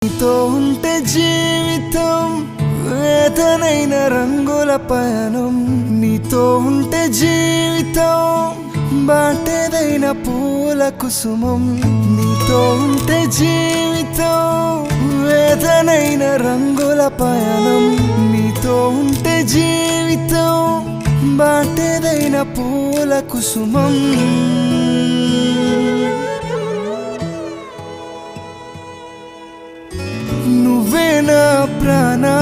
నీతో ఉంటే జీవితం వేదనైన రంగుల పయనం, నీతో ఉంటే జీవితం బాటేదైన పూల కుసుమం, నీతో ఉంటే జీవితం వేదనైన రంగుల పయనం, నీతో ఉంటే జీవితం బాటేదైన పూల కుసుమం. నువ్వే నా ప్రాణం,